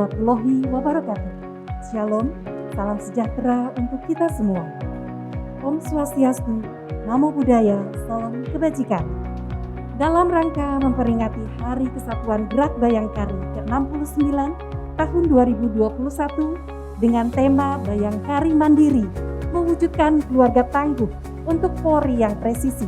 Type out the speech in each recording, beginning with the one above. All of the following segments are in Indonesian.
warahmatullahi wabarakatuh. Shalom, salam sejahtera untuk kita semua. Om Swastiastu, Namo Buddhaya, salam kebajikan. Dalam rangka memperingati Hari Kesatuan Gerak Bayangkari ke-69 tahun 2021 dengan tema Bayangkari Mandiri, mewujudkan keluarga tangguh untuk Polri yang presisi.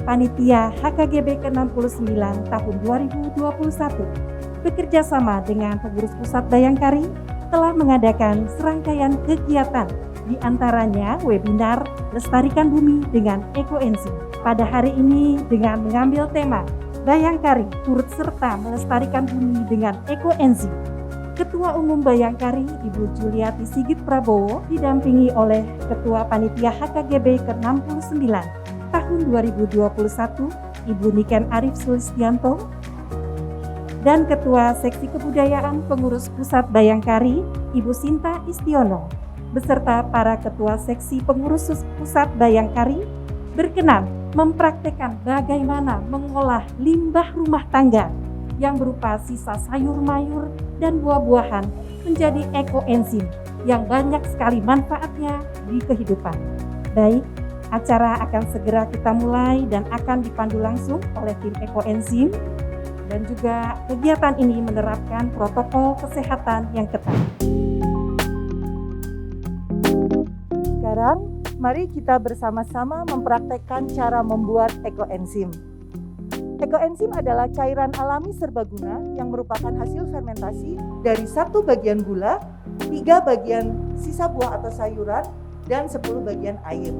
Panitia HKGB ke-69 tahun 2021 bekerja sama dengan pengurus pusat Bayangkari telah mengadakan serangkaian kegiatan, di antaranya webinar Lestarikan Bumi dengan Ekoenzim. Pada hari ini dengan mengambil tema Bayangkari turut serta melestarikan bumi dengan Ekoenzim. Ketua Umum Bayangkari Ibu Juliati Sigit Prabowo didampingi oleh Ketua Panitia HKGB ke-69 tahun 2021 Ibu Niken Arif Sulistianto dan Ketua Seksi Kebudayaan Pengurus Pusat Bayangkari Ibu Sinta Istiono beserta para Ketua Seksi Pengurus Pusat Bayangkari berkenan mempraktekkan bagaimana mengolah limbah rumah tangga yang berupa sisa sayur mayur dan buah-buahan menjadi ekoenzim yang banyak sekali manfaatnya di kehidupan. Baik, acara akan segera kita mulai dan akan dipandu langsung oleh tim Ekoenzim. Dan juga kegiatan ini menerapkan protokol kesehatan yang ketat. Sekarang, mari kita bersama-sama mempraktekkan cara membuat ekoenzim. Ekoenzim adalah cairan alami serbaguna yang merupakan hasil fermentasi dari 1 bagian gula, 3 bagian sisa buah atau sayuran, dan 10 bagian air.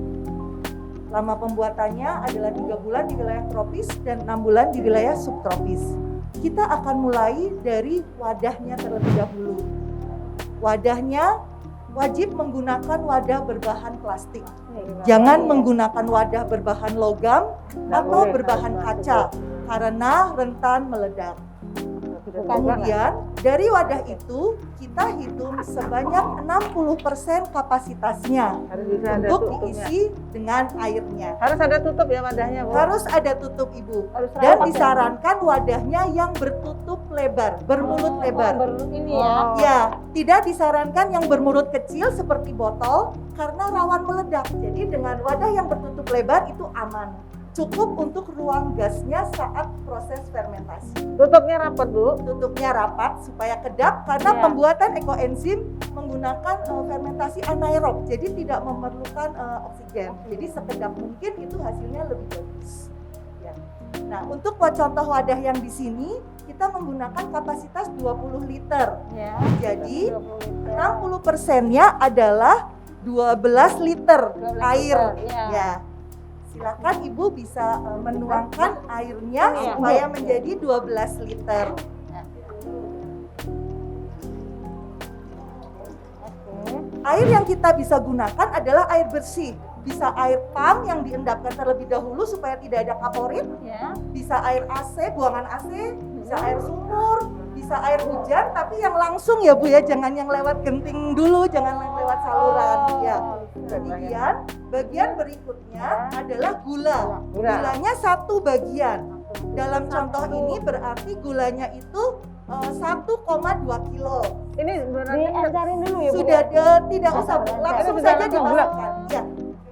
Lama pembuatannya adalah 3 bulan di wilayah tropis dan 6 bulan di wilayah subtropis. Kita akan mulai dari wadahnya terlebih dahulu. Wadahnya wajib menggunakan wadah berbahan plastik. Jangan menggunakan wadah berbahan logam atau berbahan kaca karena rentan meledak. Kemudian dari wadah itu kita hitung sebanyak 60% kapasitasnya untuk diisi dengan airnya. Harus ada tutup ya wadahnya, Bu? Harus ada tutup, Ibu. Dan disarankan wadahnya yang bertutup lebar, bermulut lebar. Ini ya? Ya, tidak disarankan yang bermulut kecil seperti botol karena rawan meledak. Jadi dengan wadah yang bertutup lebar itu aman. Cukup untuk ruang gasnya saat proses fermentasi. Tutupnya rapat, Bu? Tutupnya rapat supaya kedap karena pembuatan ekoenzim menggunakan fermentasi anaerob, jadi tidak memerlukan oksigen. Jadi sekedap mungkin itu hasilnya lebih bagus. Ya. Nah, untuk contoh wadah yang di sini kita menggunakan kapasitas 20 liter. Ya, jadi 60%-nya adalah 12 liter air. Ya. Silakan Ibu bisa menuangkan airnya supaya menjadi 12 liter. Air yang kita bisa gunakan adalah air bersih. Bisa air pump yang diendapkan terlebih dahulu supaya tidak ada kaporit. Bisa air AC, buangan AC, bisa air sumur, bisa air hujan, tapi yang langsung ya Bu ya, jangan yang lewat genting dulu, jangan yang lewat saluran ya. Kemudian bagian berikutnya adalah gula. Gulanya 1 bagian. Dalam contoh ini berarti gulanya itu 1,2 kilo. Ini berarti diancarin dulu ya, Bu? Sudah tidak usah, langsung saja dimasukkan. Ya.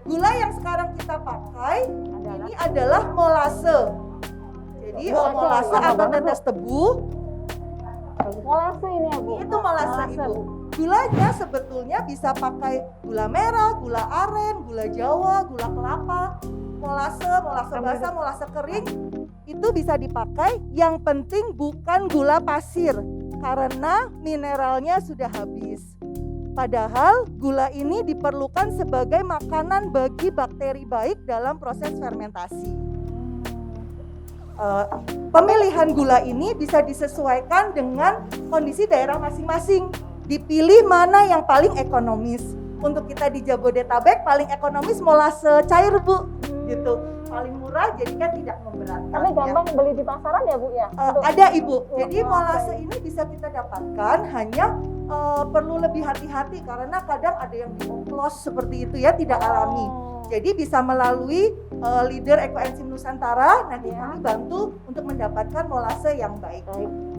Gula yang sekarang kita pakai ini adalah molase. Jadi molase atau tetes tebu. Molase ini ya, Bu? Itu molase, Ibu. Gulanya sebetulnya bisa pakai gula merah, gula aren, gula jawa, gula kelapa, molase basah, molase kering. Itu bisa dipakai, yang penting bukan gula pasir karena mineralnya sudah habis. Padahal gula ini diperlukan sebagai makanan bagi bakteri baik dalam proses fermentasi. Pemilihan gula ini bisa disesuaikan dengan kondisi daerah masing-masing. Dipilih mana yang paling ekonomis. Untuk kita di Jabodetabek paling ekonomis molase cair, Bu. Gitu. Paling murah jadi kan tidak memberatkan. Tapi gampang beli di pasaran ya, Bu ya? Ada, Ibu. Jadi molase ini bisa kita dapatkan, hanya perlu lebih hati-hati karena kadang ada yang dioplos seperti itu ya, tidak alami. Jadi bisa melalui leader Ekoenzim Nusantara, nanti kami bantu untuk mendapatkan molase yang baik.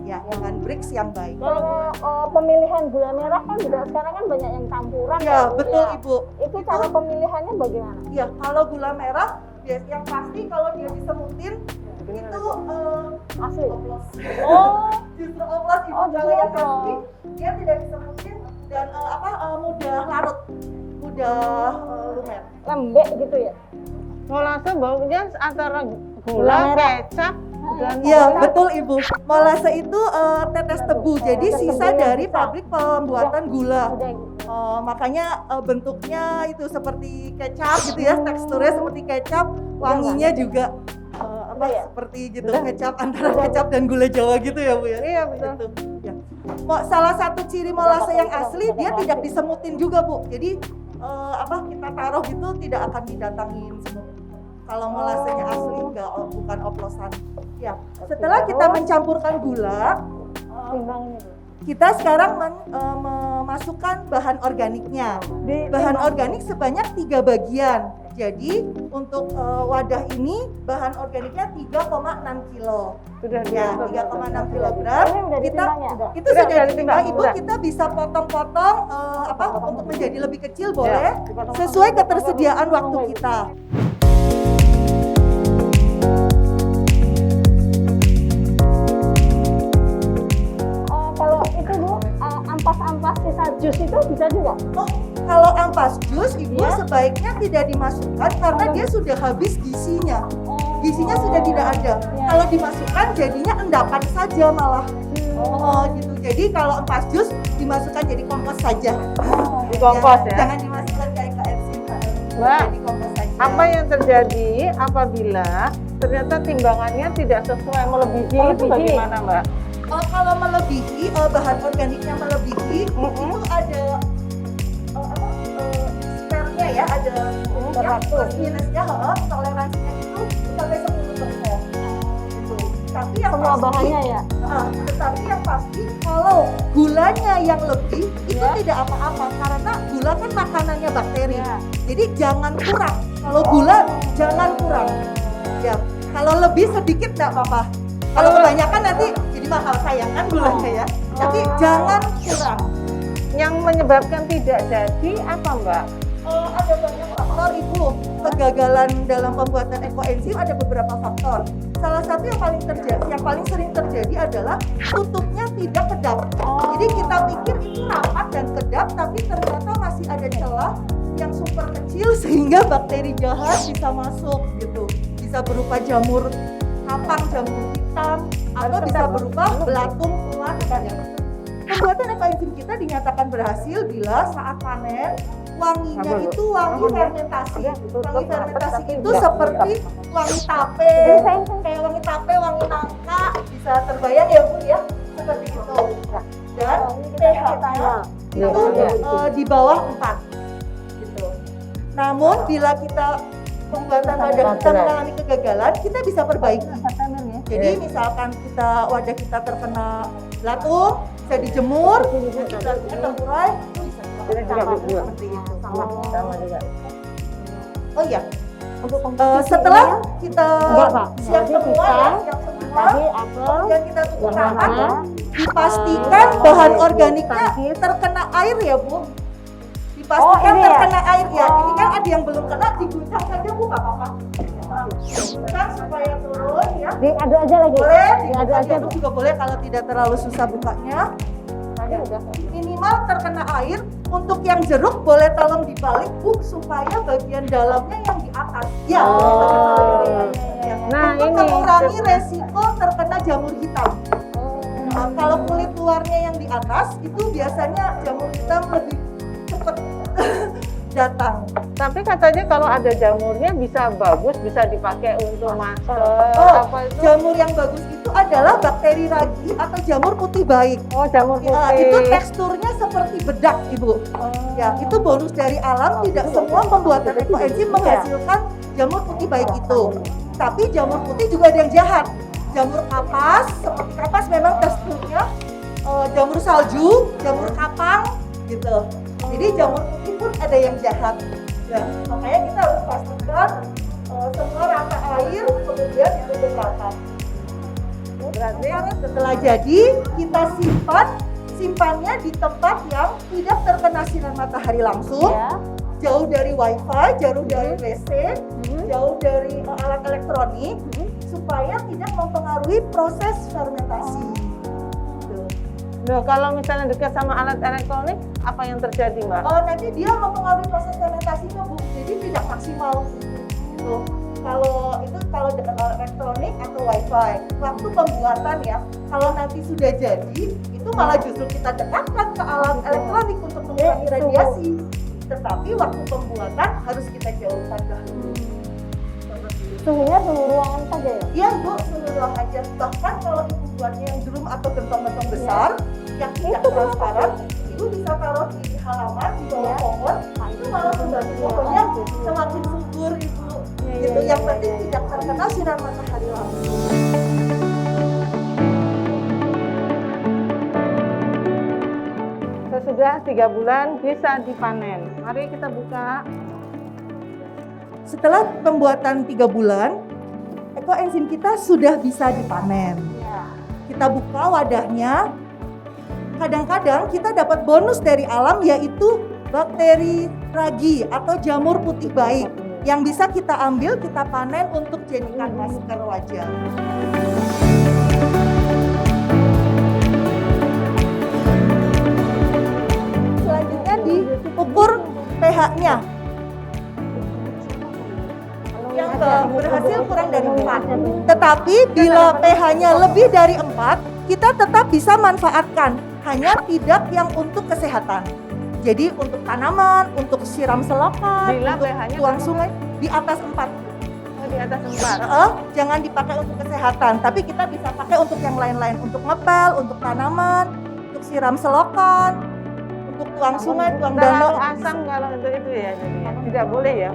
ya dengan brix yang baik. Kalau pemilihan gula merah kan juga sekarang kan banyak yang campuran. Ya, Bu, betul ya. Ibu. Itu cara pemilihannya bagaimana? Ya, kalau gula merah yang pasti kalau dia disemutin itu Asli. oplos. Oh, Justru oplos Ibu. Oh, justru Kalau yang oplos. asli dia tidak disemutin dan mudah larut, mudah lumer. lembek gitu ya. Molase baunya antara Gula gula, merah. kecap, dan Iya, betul Ibu. Molase itu tetes tebu, jadi Tetes sisa tebu yang dari sisa. pabrik pembuatan gula. Udah Makanya bentuknya itu seperti kecap gitu ya, teksturnya seperti kecap, wanginya juga ya? seperti gitu kecap antara kecap dan gula Jawa gitu ya Bu ya. Iya, betul. Gitu. Ya. Salah satu ciri molase yang asli dia tidak disemutin juga Bu. Jadi kita taruh gitu tidak akan didatangin semut. Kalau molasenya asli enggak, bukan oplosan. Ya. Setelah kita mencampurkan gula, timbangnya. kita sekarang memasukkan bahan organiknya. Bahan organik sebanyak 3 bagian. Jadi untuk wadah ini bahan organiknya 3,6 kilo. sudah Ya, 3,6 kilogram. Ini udah Kita ditimbang ya? itu Udah, sudah udah ditimbang. ditimbang, Ibu, udah. kita bisa potong-potong untuk menjadi lebih kecil boleh, dipotong-potong. sesuai ketersediaan waktu kita. Kalau itu Bu, ampas-ampas sisa jus itu bisa juga? Oh, kalau ampas jus, Ibu Iya. sebaiknya tidak dimasukkan karena dia sudah habis gizinya. Gizinya sudah tidak ada. Iya. Kalau dimasukkan jadinya endapan saja malah. Oh, gitu. Jadi kalau ampas jus dimasukkan jadi kompos saja. Di kompos ya. Jangan dimasukkan ke enzim. Mbak, Jadi kompos saja. apa yang terjadi apabila ternyata timbangannya tidak sesuai melebihi itu bagaimana Mbak? Kalau melebihi bahan organiknya melebihi, itu ada spare-nya ya, ada plus minusnya, toleransinya itu sampai 10%. Gitu. Tapi yang Semua pasti, bahannya ya? tetapi yang pasti kalau gulanya yang lebih itu Ya. tidak apa-apa karena gula kan makanannya bakteri. Ya. Jadi jangan kurang. Kalau gula jangan kurang. Ya, kalau lebih sedikit nggak apa-apa. Kalau kebanyakan nanti jadi mahal sayang kan gulanya ya. Tapi jangan kurang. Yang menyebabkan tidak jadi apa Mbak? Ada banyak faktor Ibu. Kegagalan dalam pembuatan ekoenzim ada beberapa faktor. Salah satu yang paling sering terjadi adalah tutupnya tidak kedap. Jadi kita pikir itu rapat dan kedap, tapi ternyata masih ada celah yang super kecil sehingga bakteri jahat bisa masuk gitu. Bisa berupa jamur kapang, jamur hitam, atau bisa berupa belatung keluar dan yang pembuatan ekoenzim kita dinyatakan berhasil bila saat panen wanginya itu wangi fermentasi. Wangi fermentasi itu seperti wangi tape, kayak wangi tape, wangi nangka, bisa terbayang ya Bu ya, seperti itu. Dan pH-nya itu di bawah 4 gitu. Namun bila kita pembuatan wadah kita mengalami kegagalan, kita bisa perbaiki. Jadi misalkan wadah kita terkena belatung, bisa dijemur, belatuknya terurai, itu bisa seperti itu. Sama juga. Oh iya, setelah kita siap semua, kemudian kita tutup rapat, dipastikan bahan organiknya terkena air ya Bu. Dipastikan terkena air ya. Ini kan ada yang belum kena, diguncang saja Bu, nggak apa-apa. Guncang supaya turun ya. Diaduk aja lagi? Boleh, Diaduk aja Bu. juga boleh kalau tidak terlalu susah bukanya. Minimal terkena air. Untuk yang jeruk boleh tolong dibalik Bu supaya bagian dalamnya yang di atas. Ya. Nah, Untuk ini mengurangi resiko terkena jamur hitam. Nah, kalau kulit luarnya yang di atas itu biasanya jamur hitam lebih cepat datang. Tapi katanya kalau ada jamurnya bisa bagus, bisa dipakai untuk masker apa itu? Jamur yang bagus itu adalah bakteri ragi atau jamur putih baik. Oh, jamur Ya, putih. itu teksturnya seperti bedak, Ibu. Ya, itu bonus dari alam. Tidak semua pembuatan ekoenzim menghasilkan jamur putih baik itu. Tapi jamur putih juga ada yang jahat. Jamur kapas, seperti kapas memang teksturnya jamur salju, jamur kapang, gitu. Jadi jamur putih pun ada yang jahat. Ya, makanya kita harus pastikan semua rata air, kemudian ditutup rapat. berarti. Setelah jadi, kita simpannya di tempat yang tidak terkena sinar matahari langsung, Ya. jauh dari wifi, jauh dari WC, jauh dari alat elektronik, supaya tidak mempengaruhi proses fermentasi. Tuh. Loh, kalau misalnya dekat sama alat elektronik, apa yang terjadi, Mbak? Nanti dia mempengaruhi proses fermentasinya, Bu. Jadi tidak maksimal. Tuh. Kalau dengan alat elektronik atau wifi, waktu pembuatan ya, kalau nanti sudah jadi, itu malah justru kita dekatkan ke alat elektronik untuk mengurangi radiasi. Tetapi waktu pembuatan harus kita jauhkan dahulu. Suhunya suhu ruangan saja ya? Iya, Bu, suhu ruang aja. Bahkan kalau ibu buatnya yang drum atau gentong-gentong besar, yang tidak transparan, ibu bisa taruh di halaman, di bawah pohon, itu malah membantu pohonnya semakin subur, Ibu. Itu yang penting tidak terkena sinar matahari langsung. Sesudah 3 bulan bisa dipanen. Mari kita buka. Setelah pembuatan 3 bulan, ekoenzim kita sudah bisa dipanen. Kita buka wadahnya. Kadang-kadang kita dapat bonus dari alam, yaitu bakteri ragi atau jamur putih baik yang bisa kita ambil, kita panen untuk jadikan masker wajah. Selanjutnya diukur pH-nya. Yang berhasil kurang dari 4. Tetapi bila pH-nya lebih dari 4, kita tetap bisa manfaatkan, hanya tidak yang untuk kesehatan. Jadi untuk tanaman, untuk siram selokan, Bila untuk pH-nya tuang berapa? sungai di atas 4. Oh, di atas 4. Jangan dipakai untuk kesehatan, tapi kita bisa pakai untuk yang lain-lain, untuk ngepel, untuk tanaman, untuk siram selokan, untuk tuang sungai, tuang danau. Terlalu asam kalau untuk itu ya, jadi tidak boleh ya.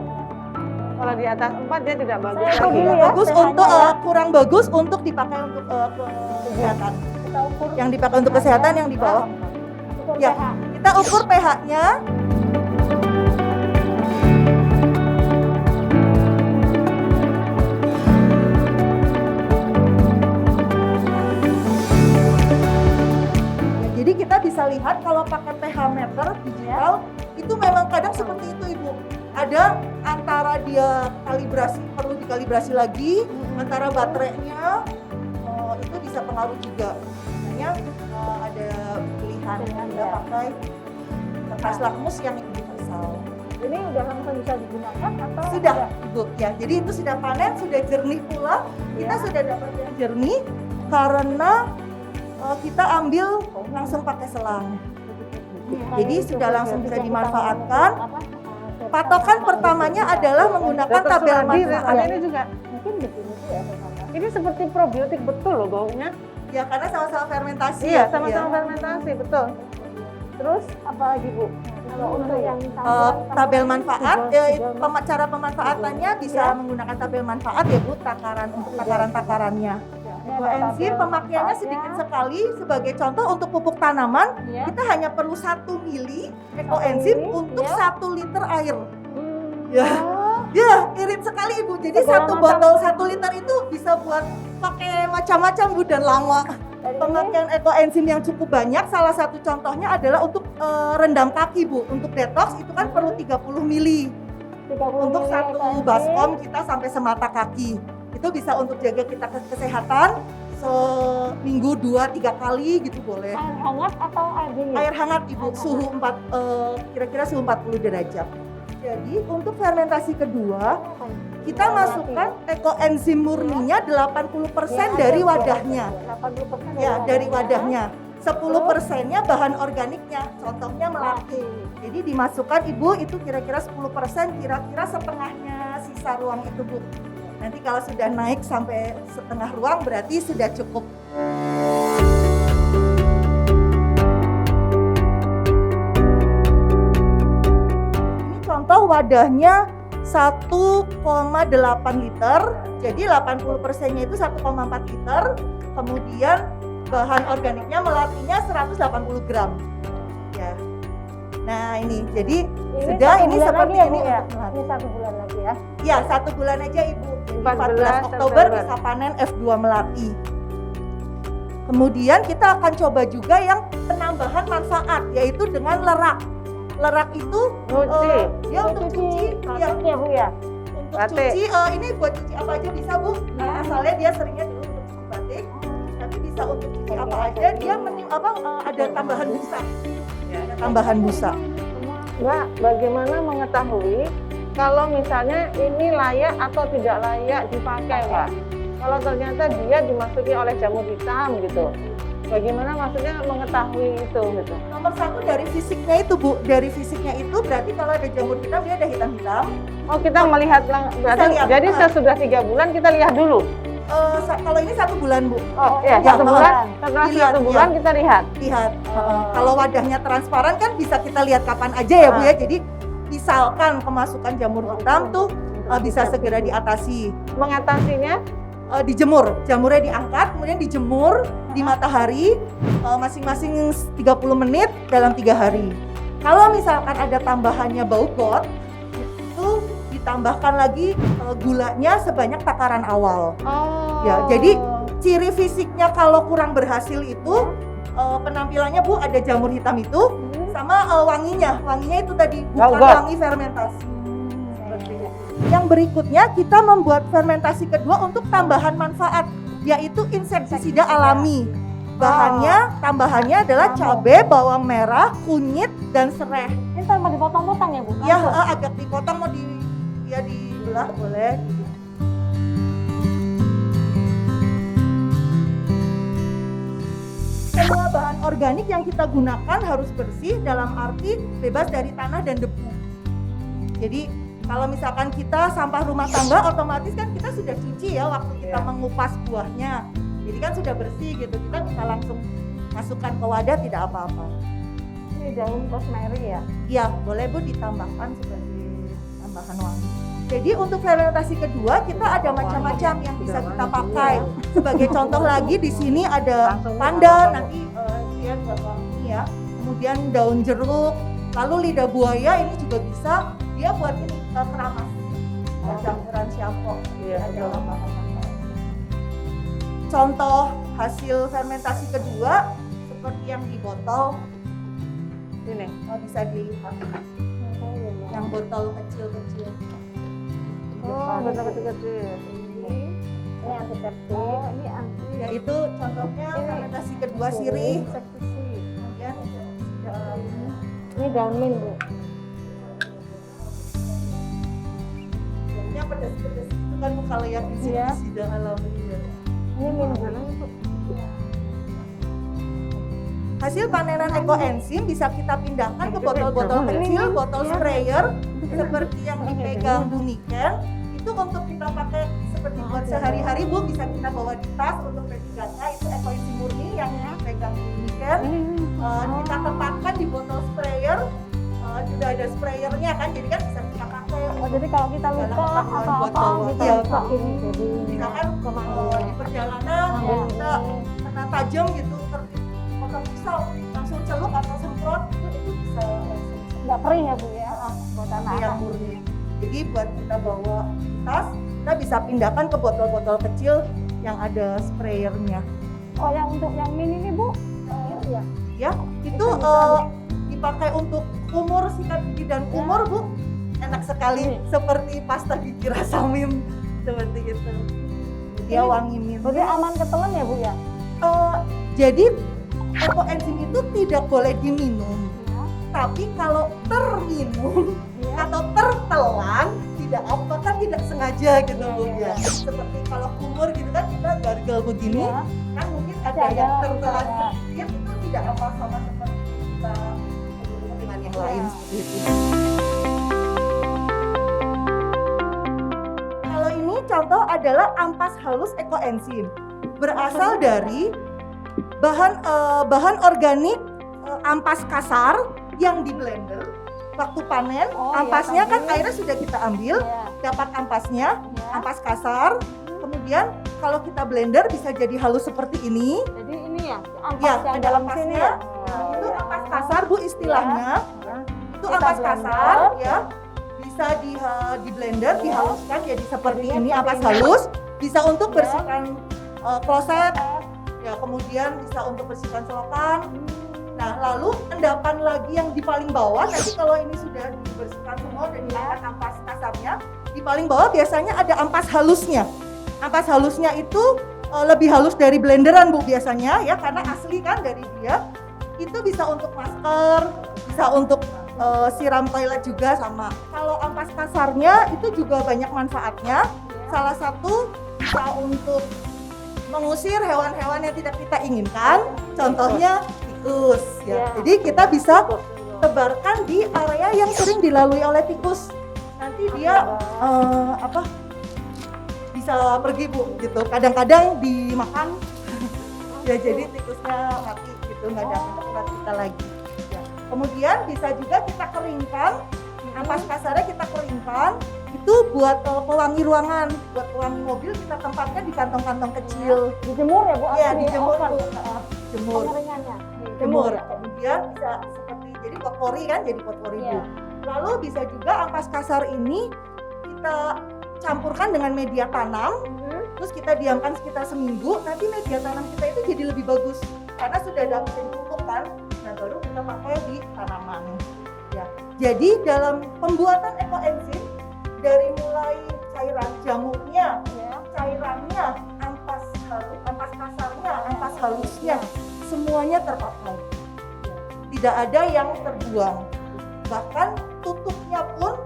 Kalau di atas 4 dia tidak bagus Saya lagi. dulu Ya. ya. Bagus pH-nya untuk ya. kurang bagus untuk dipakai untuk kesehatan. Kita ukur Yang dipakai untuk kesehatan yang di bawah. ukur Ya, pH. kita ukur pH-nya. Ya, jadi kita bisa lihat kalau pakai pH meter digital itu memang kadang seperti itu, Ibu. Ada antara dia kalibrasi, perlu dikalibrasi lagi, antara baterainya itu bisa pengaruh juga. Makanya ada pilihan Anda pakai kertas lakmus yang universal. Ini udah langsung bisa digunakan atau Sudah, Ibu. Ya, jadi itu sudah panen, sudah jernih pula. Kita sudah dapat yang jernih karena kita ambil langsung pakai selang. Jadi sudah langsung bisa dimanfaatkan. Patokan pertamanya adalah menggunakan Dokter tabel Suradi, manfaat. ini juga. mungkin begini tuh ya Bapak. Ini seperti probiotik betul loh baunya. Ya, karena sama-sama fermentasi. Iya, ya, sama-sama fermentasi, betul. Terus apa lagi Bu? Kalau untuk yang Tabel manfaat, cara pemanfaatannya bisa menggunakan tabel manfaat ya Bu, takaran untuk takaran-takarannya. Ekoenzim pemakaiannya sedikit sekali. Sebagai contoh untuk pupuk tanaman, ya. kita hanya perlu 1 mili ekoenzim mili, untuk ya. 1 liter air. Hmm. Ya, ya irit sekali Ibu. Jadi Segala satu macam. botol 1 liter itu bisa buat pakai macam-macam Bu dan lama. Dari ini Pemakaian ekoenzim yang cukup banyak, salah satu contohnya adalah untuk rendam kaki Bu. Untuk detox itu kan perlu 30 mili. 30 Untuk mili satu ekoenzim. baskom kita sampai semata kaki. Itu bisa untuk jaga kita kesehatan seminggu 2-3 kali gitu boleh. Air hangat atau air dingin? Air hangat Ibu, suhu kira-kira suhu 40 derajat. Jadi untuk fermentasi kedua, kita masukkan ekoenzim murninya 80% dari wadahnya. 80% Ya, dari wadahnya. 10%-nya bahan organiknya, contohnya melati. Jadi dimasukkan Ibu itu kira-kira 10%, kira-kira setengahnya sisa ruang itu Bu. Nanti kalau sudah naik sampai setengah ruang berarti sudah cukup. Ini contoh wadahnya 1,8 liter. Jadi 80%-nya itu 1,4 liter. Kemudian bahan organiknya melatinya 180 gram. Ya. Nah ini, jadi sudah satu ini bulan seperti lagi ya, ini Bu, ya? untuk melati. Ini 1 bulan lagi ya. Ya, 1 bulan aja Ibu. Jadi 14 14 Oktober September. bisa panen F2 melati. Kemudian kita akan coba juga yang penambahan manfaat, yaitu dengan lerak. Lerak itu dia untuk cuci, ya, Ya Bu ya. untuk Batik. cuci. Ini buat cuci apa aja bisa Bu. Asalnya dia seringnya dulu untuk cuci batik, tapi bisa untuk cuci apa aja. Dia ada tambahan busa. Ada tambahan busa. Mbak, bagaimana mengetahui kalau misalnya ini layak atau tidak layak dipakai, Mbak? Kalau ternyata dia dimasuki oleh jamur hitam gitu, bagaimana maksudnya mengetahui itu gitu? Nomor satu dari fisiknya itu Bu. Dari fisiknya itu berarti kalau ada jamur hitam dia ada hitam-hitam. Oh, kita melihat berarti lihat, jadi sesudah 3 bulan kita lihat dulu. Kalau ini 1 bulan Bu. Oh iya, Ya, 1 bulan. Setelah dilihat, 1 bulan kita lihat. Lihat. Kalau wadahnya transparan kan bisa kita lihat kapan aja ya Bu ya. Jadi misalkan kemasukan jamur hitam tuh bisa segera diatasi. Mengatasinya Dijemur, jamurnya diangkat, kemudian dijemur di matahari masing-masing 30 menit dalam 3 hari. Kalau misalkan ada tambahannya bau got, itu ditambahkan lagi gulanya sebanyak takaran awal. Ya, jadi ciri fisiknya kalau kurang berhasil itu penampilannya Bu ada jamur hitam itu sama wanginya itu tadi bukan Bau got. wangi fermentasi. Seperti itu. Yang berikutnya kita membuat fermentasi kedua untuk tambahan manfaat, yaitu insektisida alami. Tambahannya adalah cabai, bawang merah, kunyit, dan serai. Ini ntar mau dipotong-potong ya Bu? Ya, Langsung? agak dipotong mau dibelah boleh. Semua bahan organik yang kita gunakan harus bersih, dalam arti bebas dari tanah dan debu. Jadi kalau misalkan kita sampah rumah tangga, otomatis kan kita sudah cuci ya waktu kita mengupas buahnya. Jadi kan sudah bersih gitu, kita bisa langsung masukkan ke wadah, tidak apa-apa. Ini daun rosemary ya? Iya, boleh Bu ditambahkan sebagai tambahan wangi. Jadi untuk fermentasi kedua kita ada macam-macam yang bisa kita pakai. Sebagai contoh lagi di sini ada pandan, nanti dia buat wangi ya. Kemudian daun jeruk, lalu lidah buaya ini juga bisa. Dia buat ini keramas, campuran siapo. Ada bahan. Contoh hasil fermentasi kedua seperti yang di botol ini. bisa dilihat. Yang botol kecil-kecil. Oh, betul kecil. Ini antiseptik. Ini anti. Ya itu contohnya fermentasi kedua sirih. insektisida. Kemudian insektisida alami. Ini daun mint Bu. Jadinya pedas-pedas itu kan kalau yang insektisida alami. Ya. Ini mint Bu. Hasil panenan ekoenzim bisa kita pindahkan ke botol-botol kecil, botol sprayer seperti yang dipegang Bu Niken. Itu untuk kita pakai seperti buat sehari-hari Bu, bisa kita bawa di tas untuk P3K. Itu ekoenzim murni yang dipegang Bu Niken. Kita tempatkan di botol sprayer. Sudah ada sprayernya kan, jadi kan bisa kita pakai. Oh, jadi kalau kita lupa apa-apa gitu Iya, bisa ini jadi misalkan di perjalanan kita kena tajam gitu, potong pisau langsung celup atau semprot itu bisa nggak kering ya Bu ya? Buat yang anak-anak. murni. Jadi buat kita bawa tas, kita bisa pindahkan ke botol-botol kecil yang ada sprayernya. Oh, yang untuk yang mini ini Bu? Iya. Ya, itu dipakai untuk kumur, sikat gigi dan kumur Bu. Enak sekali, seperti pasta gigi rasa mint seperti itu. Dia wangi mint. Berarti aman ketelan ya Bu ya? Jadi ekoenzim itu tidak boleh diminum, tapi kalau terminum atau tertelan tidak apa kan tidak sengaja gitu Bu ya. Seperti kalau kumur gitu kan kita gargel begini, kan mungkin ada yang tertelan sedikit itu tidak apa sama seperti kita dengan yang lain seperti itu. Kalau ini contoh adalah ampas halus ekoenzim, berasal dari bahan organik ampas kasar yang di blender. Waktu panen, ampasnya kan airnya sudah kita ambil, dapat ampasnya, ampas kasar. Kemudian kalau kita blender bisa jadi halus seperti ini. Jadi ini ya, ampas Ya, yang ada dalam ampasnya. sini ya? Itu ampas kasar Bu istilahnya. Itu Kita ampas blender. kasar ya. Bisa di blender, dihaluskan jadi seperti ini ampas halus. Bisa untuk bersihkan kloset, Ya, kemudian bisa untuk bersihkan selokan. Nah, lalu endapan lagi yang di paling bawah, nanti kalau ini sudah dibersihkan semua dan dihilangkan ampas kasarnya, di paling bawah biasanya ada ampas halusnya. Ampas halusnya itu lebih halus dari blenderan Bu biasanya ya, karena asli kan dari dia. Itu bisa untuk masker, bisa untuk siram toilet juga sama. Kalau ampas kasarnya itu juga banyak manfaatnya. Salah satu bisa untuk mengusir hewan-hewan yang tidak kita inginkan, contohnya tikus ya. Jadi kita bisa tebarkan di area yang sering dilalui oleh tikus. Nanti dia bisa pergi Bu gitu. Kadang-kadang dimakan ya, jadi tikusnya mati gitu, nggak ada tempat kita lagi. Ya. Kemudian bisa juga kita keringkan, ampas kasarnya kita keringkan. Itu buat pewangi ruangan, buat pewangi mobil kita tempatkan di kantong-kantong kecil. Dijemur ya Bu? Iya, dijemur Bu. Jemur. Pengeringannya. Jemur. Kemudian bisa seperti jadi potpori kan, jadi potpori Bu. Lalu bisa juga ampas kasar ini kita campurkan dengan media tanam, terus kita diamkan sekitar seminggu. Nanti media tanam kita itu jadi lebih bagus karena sudah ada bisa dipupuk kan. Nah, baru kita pakai di tanaman. Ya. Jadi dalam pembuatan ekoenzim dari mulai cairan jamurnya, cairannya, ampas kasarnya, ampas halusnya, semuanya terpakai. Tidak ada yang terbuang. Bahkan tutupnya pun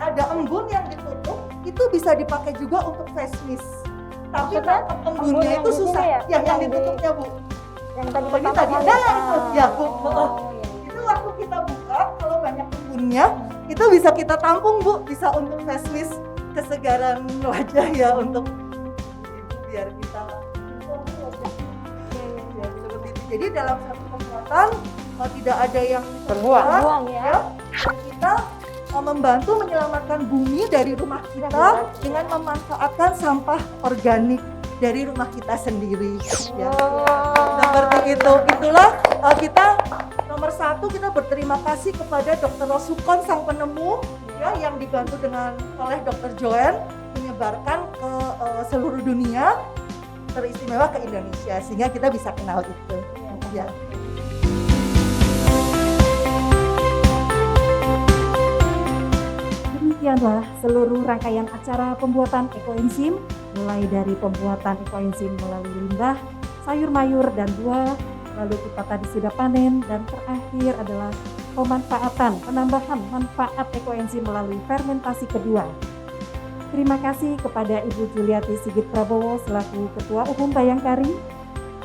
ada embun yang ditutup, itu bisa dipakai juga untuk face mist. Tapi nangkep embunnya itu susah. Yang ditutupnya Bu. Yang tadi Tadi itu ya Bu. Itu waktu kita buka, kalau banyak embunnya, itu bisa kita tampung Bu, bisa untuk face mist, kesegaran wajah ya, untuk biar kita ya, seperti itu. Jadi dalam satu pembuatan tidak ada yang terbuang ya. Dan kita membantu menyelamatkan bumi dari rumah kita dengan memanfaatkan sampah organik dari rumah kita sendiri ya. Seperti itu. Itulah kita nomor satu, kita berterima kasih kepada Dr. Rosukon sang penemu ya, yang dibantu oleh Dr. Joanne menyebarkan ke seluruh dunia, teristimewa ke Indonesia sehingga kita bisa kenal itu ya. Demikianlah seluruh rangkaian acara pembuatan ekoenzim, mulai dari pembuatan ekoenzim melalui limbah, sayur mayur dan buah, lalu kita tadi sudah panen, dan terakhir adalah pemanfaatan, penambahan manfaat ekoenzim melalui fermentasi kedua. Terima kasih kepada Ibu Juliati Sigit Prabowo selaku Ketua Umum Bayangkari,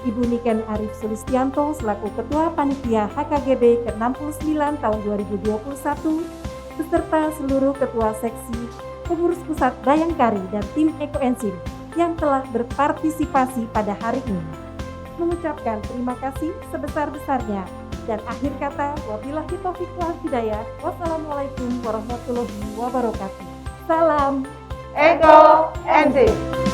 Ibu Niken Arif Sulistianto selaku Ketua Panitia HKGB ke-69 tahun 2021, beserta seluruh Ketua Seksi Pengurus Pusat Bayangkari dan tim ekoenzim yang telah berpartisipasi pada hari ini. Mengucapkan terima kasih sebesar-besarnya, dan akhir kata wabillahi taufiq wal hidayah. Wassalamualaikum warahmatullahi wabarakatuh. Salam Ekoenzim.